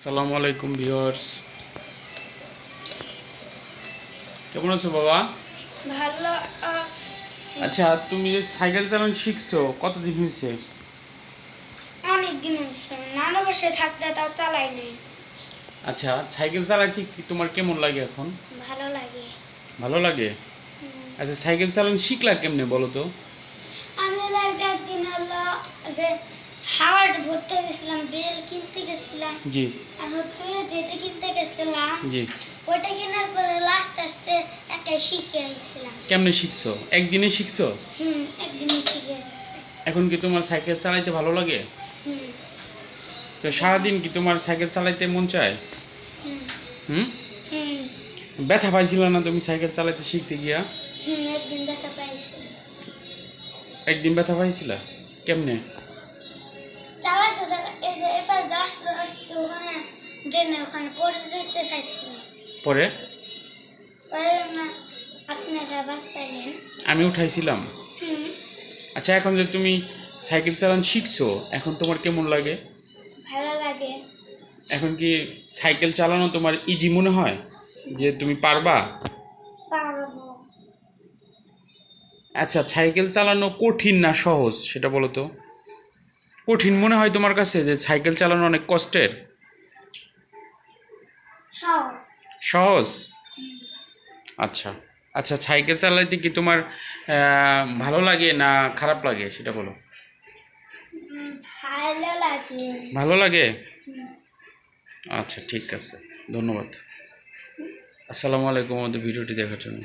আসসালামু আলাইকুম ভিউয়ার্স, কেমন আছো বাবা? ভালো আচ্ছা, তুমি যে সাইকেল চালানো শিখছো কতদিন হয়েছে? অনেক দিন হচ্ছে নানা বাসায় থাকতে তাও চালাই নাই। আচ্ছা, সাইকেল চালাতে কি তোমার কেমন লাগে এখন? ভালো লাগে। ভালো লাগে। আচ্ছা, সাইকেল চালানো শিখলা কেমনে বলো তো? আমি লাগে একদিন হলো যে হাওয়ার্ড ভরতে গেছিলাম, বেল কিনতে গেছিলাম। জি আর হচ্ছে যেটা কিনতে গেছিলাম জি। ওইটা কেনার পরে লাস্ট আসতে একটা শিখে আইছিলাম। কেমনে শিখছো? একদিনে শিখছো? একদিনই শিখে আসছে। এখন কি তোমার সাইকেল চালাইতে ভালো লাগে? হুম তো সারাদিন কি তোমার সাইকেল চালাইতে মন চায়? হুম হুম। হুম ব্যথা পাইছিল না তুমি সাইকেল চালাইতে শিখতে গিয়া? একদিন দেখা পাইছি। একদিন ব্যথা পাইছিলা? কেমনে? চালাতে এই যে এবার গাছ আসছে ওখানে ড্রেনে ওখানে পড়ে যেতে চাইছিল। পরে পরে না আপনারা বাঁচাইলেন। আমি উঠাইছিলাম। হুম আচ্ছা, এখন যে তুমি সাইকেল চালানো শিখছো, এখন তোমার কেমন লাগে? ভালো লাগে। এখন কি সাইকেল চালানো তোমার ইজি মনে হয় যে তুমি পারবা? পারবো। আচ্ছা, সাইকেল চালানো কঠিন না সহজ সেটা বলো তো? কঠিন মনে হয় তোমার কাছে যে সাইকেল চালানো অনেক কষ্টের? সহজ। সহজ। আচ্ছা আচ্ছা, সাইকেল চালাইতে কি তোমার ভালো লাগে না খারাপ লাগে সেটা বলো? ভালো লাগে। ভালো লাগে। আচ্ছা, ঠিক আছে, ধন্যবাদ। আসসালামু আলাইকুম আমাদের ভিডিওটি দেখার জন্য।